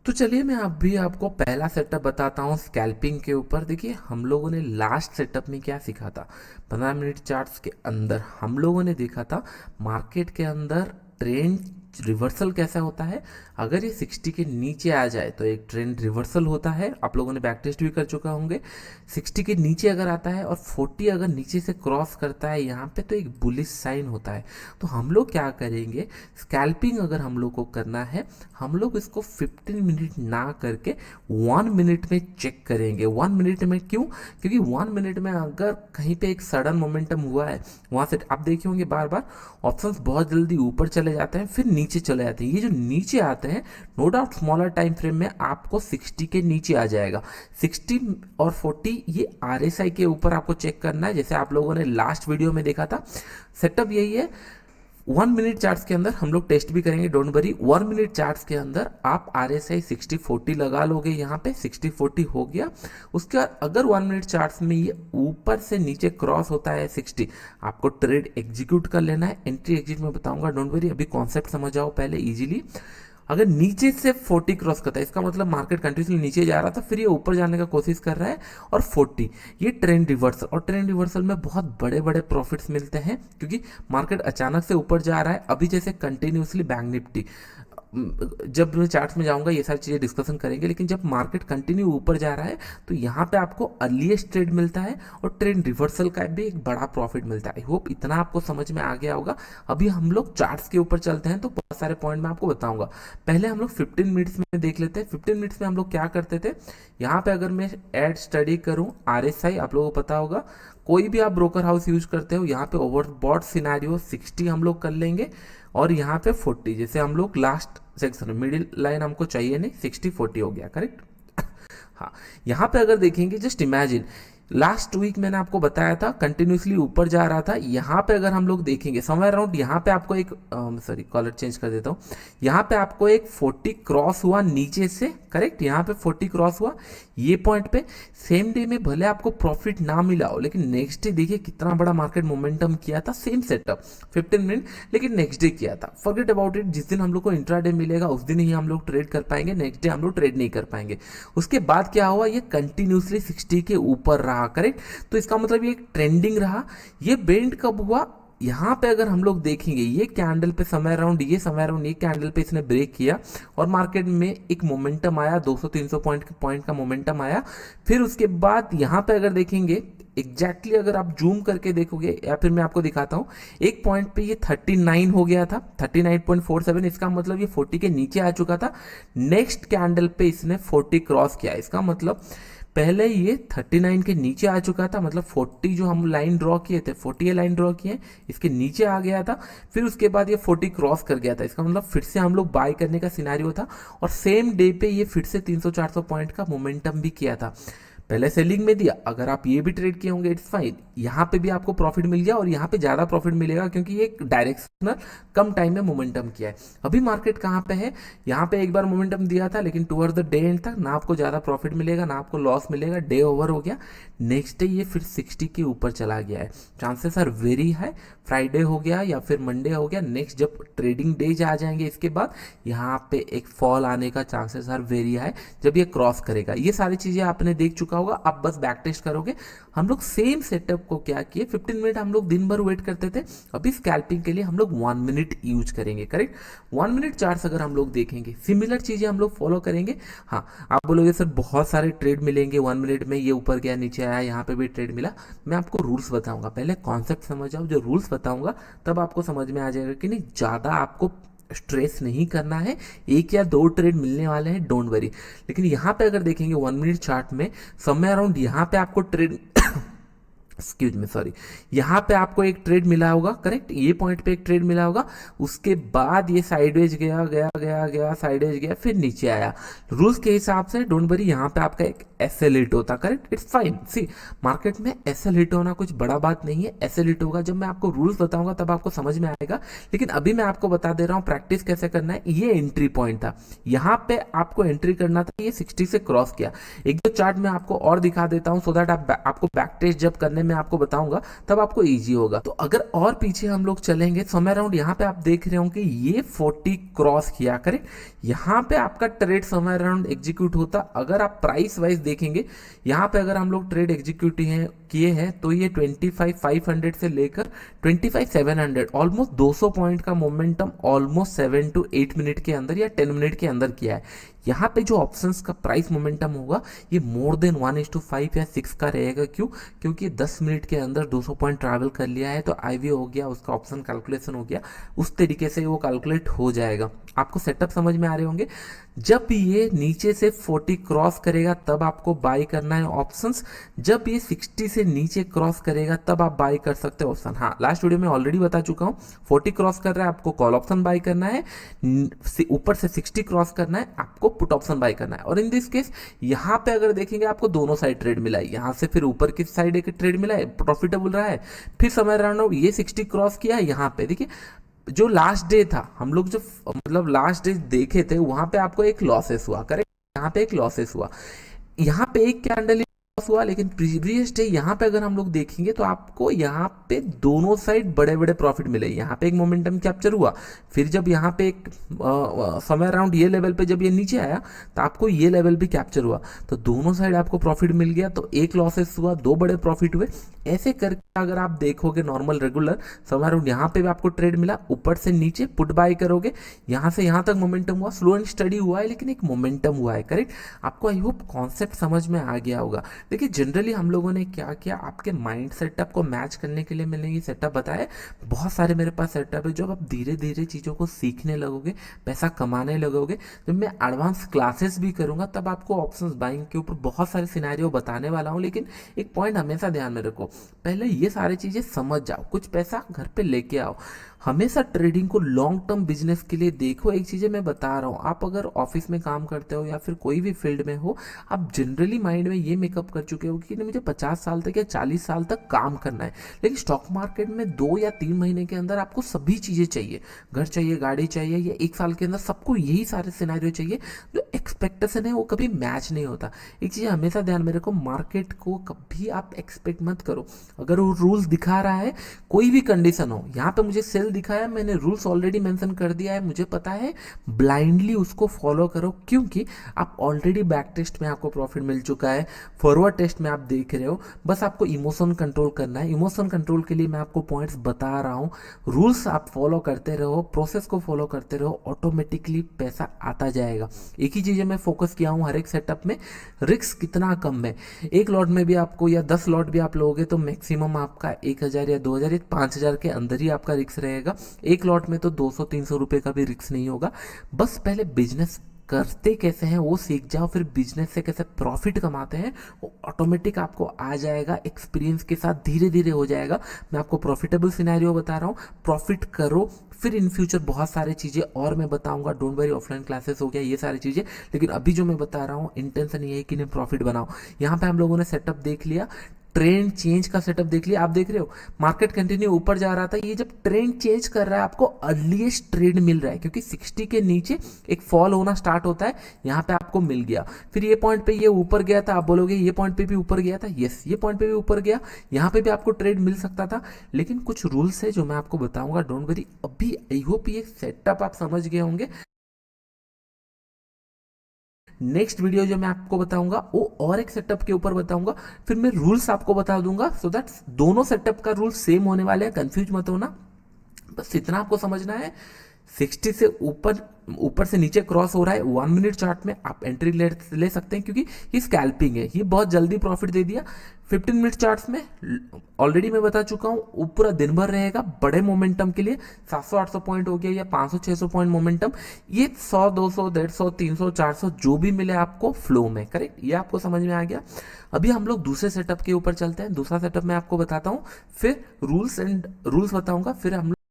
तो चलिए मैं अभी आपको पहला सेटअप बताता हूँ स्कैल्पिंग के ऊपर। देखिए हम लोगों ने लास्ट सेटअप में क्या सीखा था, 15 मिनट चार्ट्स के अंदर हम लोगों ने देखा था मार्केट के अंदर ट्रेंड रिवर्सल कैसा होता है। अगर ये 60 के नीचे आ जाए तो एक ट्रेंड रिवर्सल होता है, आप लोगों ने बैक टेस्ट भी कर चुका होंगे। 60 के नीचे अगर आता है और 40 अगर नीचे से क्रॉस करता है यहाँ पे, तो एक बुलिश साइन होता है। तो हम लोग क्या करेंगे, स्कैल्पिंग अगर हम लोग को करना है, हम लोग इसको 15 मिनट ना करके 1 मिनट में चेक करेंगे। 1 मिनट में क्यों? क्योंकि 1 मिनट में अगर कहीं पे एक सडन मोमेंटम हुआ है, वहां से आप देखे होंगे बार बार ऑप्शंस बहुत जल्दी ऊपर चले जाते हैं फिर नीचे चले जाते हैं। ये जो नीचे आते हैं, no doubt smaller time frame में आपको 60 के नीचे आ जाएगा। 60 और 40 ये RSI के ऊपर आपको चेक करना है, जैसे आप लोगों ने लास्ट वीडियो में देखा था। सेटअप यही है। 1 मिनट चार्ट्स के अंदर हम लोग टेस्ट भी करेंगे, डोंट वरी। 1 मिनट चार्ट्स के अंदर आप RSI 60-40 लगा लोगे। यहाँ पे 60-40 हो गया। उसके बाद अगर 1 मिनट चार्ट्स में ये ऊपर से नीचे क्रॉस होता है 60, आपको ट्रेड एग्जीक्यूट कर लेना है। एंट्री एग्जिट में बताऊंगा, डोंट वरी। अभी कॉन्सेप्ट समझ जाओ पहले इजीली। अगर नीचे से 40 क्रॉस करता है, इसका मतलब मार्केट कंटिन्यूसली नीचे जा रहा था, फिर ये ऊपर जाने का कोशिश कर रहा है। और 40 ये ट्रेंड रिवर्सल, और ट्रेंड रिवर्सल में बहुत बड़े बड़े प्रॉफिट्स मिलते हैं क्योंकि मार्केट अचानक से ऊपर जा रहा है। अभी जैसे कंटिन्यूसली बैंक निफ्टी, जब मैं चार्ट्स में जाऊंगा ये सारी चीज़ें डिस्कशन करेंगे, लेकिन जब मार्केट कंटिन्यू ऊपर जा रहा है तो यहाँ पे आपको अर्लीस्ट ट्रेड मिलता है और ट्रेंड रिवर्सल का भी एक बड़ा प्रॉफिट मिलता है। आई होप इतना आपको समझ में आ गया होगा। अभी हम लोग चार्ट्स के ऊपर चलते हैं तो बहुत सारे पॉइंट मैं आपको बताऊंगा। पहले हम लोग 15 मिनट्स में देख लेते हैं। 15 मिनट्स में हम लोग क्या करते थे, यहाँ पे अगर मैं एड स्टडी करूँ RSI, आप लोगों को पता होगा, कोई भी आप ब्रोकर हाउस यूज करते हो, यहाँ पे ओवरबॉट सिनेरियो 60 हम लोग कर लेंगे और यहाँ पे 40, जैसे हम लोग लास्ट सेक्शन में मिडिल लाइन हमको चाहिए नहीं, 60-40 हो गया, करेक्ट। हाँ, यहाँ पे अगर देखेंगे, जस्ट इमेजिन लास्ट वीक मैंने आपको बताया था कंटिन्यूसली ऊपर जा रहा था। यहाँ पे अगर हम लोग देखेंगे समवेयर अराउंड, यहाँ पे आपको एक सॉरी कलर चेंज कर देता हूँ, यहाँ पे आपको एक 40 क्रॉस हुआ नीचे से, करेक्ट। यहाँ पे 40 क्रॉस हुआ ये पॉइंट पे। सेम डे में भले आपको प्रॉफिट ना मिला हो, लेकिन नेक्स्ट डे देखिए कितना बड़ा मार्केट मोमेंटम किया था। सेम सेटअप 15 मिनट, लेकिन नेक्स्ट डे किया था। फॉरगेट अबाउट इट, जिस दिन हम लोग को इंट्राडे मिलेगा उस दिन ही हम लोग ट्रेड कर पाएंगे, नेक्स्ट डे हम लोग ट्रेड नहीं कर पाएंगे। उसके बाद क्या हुआ, ये कंटिन्यूसली 60 के ऊपर रहा, करेक्ट। तो इसका मतलब ये एक ट्रेंडिंग रहा। ये बेंड कब हुआ, यहाँ पे अगर हम लोग देखेंगे, ये कैंडल पे समय अराउंड, ये कैंडल पे इसने ब्रेक किया और मार्केट में एक मोमेंटम आया, 200-300 पॉइंट का मोमेंटम आया। फिर उसके बाद यहाँ पे अगर देखेंगे एग्जैक्टली अगर आप जूम करके देखोगे, या फिर मैं आपको दिखाता हूँ, एक पॉइंट पे ये 39 हो गया था, 39.47। इसका मतलब ये 40 के नीचे आ चुका था। नेक्स्ट कैंडल पे इसने 40 क्रॉस किया। इसका मतलब पहले ये 39 के नीचे आ चुका था, मतलब 40 जो हम लाइन ड्रॉ किए थे, 40 ये लाइन ड्रॉ किए, इसके नीचे आ गया था। फिर उसके बाद ये 40 क्रॉस कर गया था। इसका मतलब फिर से हम लोग बाय करने का सिनेरियो था। और सेम डे पे ये फिर से 300-400 पॉइंट का मोमेंटम भी किया था। पहले सेलिंग में दिया, अगर आप ये भी ट्रेड किए होंगे इट्स फाइन, यहाँ पे भी आपको प्रॉफिट मिल गया और यहाँ पे ज़्यादा प्रॉफिट मिलेगा क्योंकि ये एक डायरेक्शनल कम टाइम में मोमेंटम किया है। अभी मार्केट कहाँ पे है, यहाँ पे एक बार मोमेंटम दिया था, लेकिन टुवर्ड द डे एंड तक ना आपको ज़्यादा प्रॉफिट मिलेगा ना आपको लॉस मिलेगा। डे ओवर हो गया, नेक्स्ट डे ये फिर 60 के ऊपर चला गया है। Chances are very high, Friday हो गया या फिर मंडे हो गया, नेक्स्ट जब ट्रेडिंग डेज आ जाएंगे इसके बाद यहाँ पे एक फॉल आने का चांसेस आर वेरी हाई जब ये क्रॉस करेगा। ये सारी चीज़ें आपने देख चुका होगा, आप बस बैक टेस्ट करोगे। हम लोग सेम सेटअप को क्या किए, 15 मिनट हम लोग दिन भर वेट करते थे, अभी स्कैल्पिंग के लिए हम लोग 1 मिनट यूज करेंगे, करेक्ट। 1 मिनट चार्ट्स अगर हम लोग देखेंगे, सिमिलर चीज़ें हम लोग फॉलो करेंगे। हाँ, आप बोलोगे सर बहुत सारे ट्रेड मिलेंगे 1 मिनट में, ये ऊपर गया नीचे आया, यहाँ पे भी ट्रेड मिला। मैं आपको रूल्स बताऊंगा, पहले कॉन्सेप्ट समझ जाओ। जो रूल्स बताऊंगा तब आपको समझ में आ जाएगा कि नहीं, ज़्यादा आपको स्ट्रेस नहीं करना है, एक या दो ट्रेड मिलने वाले हैं, डोंट वरी। लेकिन यहाँ पे अगर देखेंगे 1 मिनट चार्ट में, समय अराउंड यहाँ पे आपको ट्रेड एक्सक्यूज मी सॉरी, यहाँ पे आपको एक ट्रेड मिला होगा, करेक्ट। ये पॉइंट पे एक ट्रेड मिला होगा, उसके बाद ये साइडवेज गया गया गया गया साइडवेज गया, फिर नीचे आया। रूल्स के हिसाब से डोंट वरी, यहाँ पे आपका एक एसएल हिट होता, correct. It's fine. See, market में एसएल हिट होना कुछ बड़ा बात नहीं है। एसएल हिट होगा, जब मैं आपको रूल्स बताऊंगा तब आपको समझ में आएगा। लेकिन अभी मैं आपको बता दे रहा हूँ प्रैक्टिस कैसे करना है। ये एंट्री पॉइंट था, यहाँ पे आपको एंट्री करना था, ये 60 से क्रॉस किया। एक दो चार्ट में आपको और दिखा देता हूँ सो दैट आपको बैक टेस्ट जब करने में मैं आपको बताऊंगा तब आपको इजी होगा। तो अगर और पीछे हम लोग चलेंगे समय अराउंड यहाँ पे आप देख रहे हो कि ये 40 क्रॉस किया करेक्ट, यहाँ पे आपका ट्रेड समय अराउंड एग्जीक्यूट होता। अगर आप प्राइस वाइज देखेंगे यहाँ पे अगर हम लोग ट्रेड एग्जीक्यूट किए हैं तो ये 25,500 से लेकर 25,700 ऑलमोस्ट 200 पॉइंट का मोमेंटम ऑलमोस्ट 7 to 8 मिनट के अंदर या 10 मिनट के अंदर किया है। यहाँ पे जो ऑप्शंस का प्राइस मोमेंटम होगा ये मोर देन 1:5 या 6 का रहेगा। क्यों? क्योंकि 10 मिनट के अंदर 200 पॉइंट ट्रैवल कर लिया है तो आईवी हो गया, उसका ऑप्शन कैलकुलेशन हो गया, उस तरीके से वो कैलकुलेट हो जाएगा। आपको सेटअप समझ में आ रहे होंगे। जब ये नीचे से 40 क्रॉस करेगा तब आपको बाई करना है ऑप्शंस, जब ये 60 से नीचे क्रॉस करेगा तब आप बाई कर सकते हो ऑप्शन। हाँ, लास्ट वीडियो में ऑलरेडी बता चुका हूँ, 40 क्रॉस कर रहा है आपको कॉल ऑप्शन बाई करना है, ऊपर से 60 क्रॉस करना है आपको पुट ऑप्शन बाई करना है। और इन दिस केस यहाँ पे अगर देखेंगे आपको दोनों साइड ट्रेड मिला है, यहाँ से फिर ऊपर की साइड एक ट्रेड मिला है, प्रॉफिटेबल रहा है, फिर समय अराउंड ये 60 क्रॉस किया है। यहाँ पे देखिए जो लास्ट डे था, हम लोग जो मतलब लास्ट डे देखे थे वहां पे आपको एक लॉसेस हुआ करेक्ट, यहाँ पे एक लॉसेस हुआ, यहाँ पे एक कैंडल हुआ, लेकिन प्रीवियस डे यहाँ पे अगर हम लोग देखेंगे तो आपको यहाँ पे दोनों साइड बड़े बड़े प्रॉफिट मिले। यहाँ पे एक मोमेंटम कैप्चर हुआ, फिर जब यहाँ पे एक समय अराउंड ये लेवल पे जब ये नीचे आया तो आपको ये लेवल भी कैप्चर हुआ, तो दोनों साइड आपको प्रॉफिट मिल गया। तो एक लॉसेस हुआ, दो बड़े प्रॉफिट हुए। ऐसे करके अगर आप देखोगे नॉर्मल रेगुलर समय अराउंड यहाँ पे भी आपको ट्रेड मिला, ऊपर से नीचे पुट बाय करोगे, यहाँ से यहाँ तक मोमेंटम हुआ, स्लो एंड स्टडी हुआ है लेकिन एक मोमेंटम हुआ है करेक्ट। आपको आई होप कॉन्सेप्ट समझ में आ गया होगा। देखिए जनरली हम लोगों ने क्या किया, आपके माइंड सेटअप को मैच करने के लिए मैंने ये सेटअप बताया। बहुत सारे मेरे पास सेटअप है, जब आप धीरे धीरे चीज़ों को सीखने लगोगे, पैसा कमाने लगोगे, जब मैं एडवांस क्लासेस भी करूंगा तब आपको ऑप्शंस बाइंग के ऊपर बहुत सारे सिनेरियो बताने वाला हूँ। लेकिन एक पॉइंट हमेशा ध्यान में रखो, पहले ये सारी चीज़ें समझ जाओ, कुछ पैसा घर पे लेके आओ। हमेशा ट्रेडिंग को लॉन्ग टर्म बिजनेस के लिए देखो। एक चीज़ें मैं बता रहा हूँ, आप अगर ऑफिस में काम करते हो या फिर कोई भी फील्ड में हो, आप जनरली माइंड में ये मेकअप कर चुके हो कि मुझे 50 साल तक या 40 साल तक काम करना है। लेकिन स्टॉक मार्केट में 2 या 3 महीने के अंदर आपको सभी चीज़ें चाहिए, घर चाहिए, गाड़ी चाहिए, या 1 साल के अंदर सबको यही सारे सिनेरियो चाहिए। जो एक्सपेक्टेशन है वो कभी मैच नहीं होता। एक चीज़ हमेशा ध्यान में रखो, मार्केट को कभी आप एक्सपेक्ट मत करो। अगर वो रूल्स दिखा रहा है, कोई भी कंडीशन हो, यहाँ पे मुझे सेल दिखाया, मैंने रूल्स ऑलरेडी मेंशन कर दिया है, मुझे पता है, ब्लाइंडली उसको फॉलो करो। क्योंकि आप ऑलरेडी बैक टेस्ट में आपको प्रॉफिट मिल चुका है, फॉरवर्ड टेस्ट में आप देख रहे हो, बस आपको इमोशन कंट्रोल करना है। इमोशन कंट्रोल के लिए मैं आपको पॉइंट्स बता रहा हूँ, रूल्स आप फॉलो करते रहो, प्रोसेस को फॉलो करते रहो, ऑटोमेटिकली पैसा आता जाएगा। एक ही चीज़ मैं फोकस किया हूँ हर एक सेटअप में, रिस्क कितना कम है। एक लॉट में भी आपको या 10 लॉट भी आप लोगे तो मैक्सिमम आपका 1,000 या 2,000 या 5,000 के अंदर ही आपका रिस्क रहेगा। एक लॉट में तो 200-300 रुपये का भी रिस्क नहीं होगा। बस पहले बिजनेस करते कैसे हैं वो सीख जाओ, फिर बिजनेस से कैसे प्रॉफिट कमाते हैं वो ऑटोमेटिक आपको आ जाएगा, एक्सपीरियंस के साथ धीरे धीरे हो जाएगा। मैं आपको प्रॉफिटेबल सिनेरियो बता रहा हूँ, प्रॉफिट करो, फिर इन फ्यूचर बहुत सारी चीज़ें और मैं बताऊंगा। डोंट वरी, ऑफलाइन क्लासेस हो गया, ये सारी चीज़ें, लेकिन अभी जो मैं बता रहा हूँ इंटेंशन ये है कि नहीं प्रॉफिट बनाओ। यहाँ पे हम लोगों ने सेटअप देख लिया, ट्रेंड चेंज का सेटअप देख लिया। आप देख रहे हो मार्केट कंटिन्यू ऊपर जा रहा था, ये जब ट्रेंड चेंज कर रहा है आपको अर्लीस्ट ट्रेड मिल रहा है, क्योंकि 60 के नीचे एक फॉल होना स्टार्ट होता है, यहाँ पे आपको मिल गया। फिर ये पॉइंट पे ये ऊपर गया था, आप बोलोगे ये पॉइंट पे भी ऊपर गया था, यस ये पॉइंट पे भी ऊपर गया, यहाँ पे भी आपको ट्रेड मिल सकता था। लेकिन कुछ रूल्स है जो मैं आपको बताऊंगा, डोंट वरी। अभी आई होप ये सेटअप आप समझ गए होंगे। नेक्स्ट वीडियो जो मैं आपको बताऊंगा वो और एक सेटअप के ऊपर बताऊंगा, फिर मैं रूल्स आपको बता दूंगा, सो दैट दोनों सेटअप का रूल सेम होने वाले हैं, कंफ्यूज मत होना। बस इतना आपको समझना है, 60 से ऊपर से नीचे क्रॉस हो रहा है 1 मिनट चार्ट में आप एंट्री ले सकते हैं, क्योंकि ये स्कैल्पिंग है, ये बहुत जल्दी प्रॉफिट दे दिया। 15 मिनट चार्ट्स में ऑलरेडी मैं बता चुका हूँ, पूरा दिन भर रहेगा बड़े मोमेंटम के लिए, 700-800 पॉइंट हो गया या 500-600 पॉइंट मोमेंटम, ये 100-200 150 300 400 जो भी मिले आपको फ्लो में, करेक्ट, ये आपको समझ में आ गया। अभी हम लोग दूसरे सेटअप के ऊपर चलते हैं। दूसरा सेटअप मैं आपको बताता हूँ, फिर रूल्स बताऊंगा, फिर हम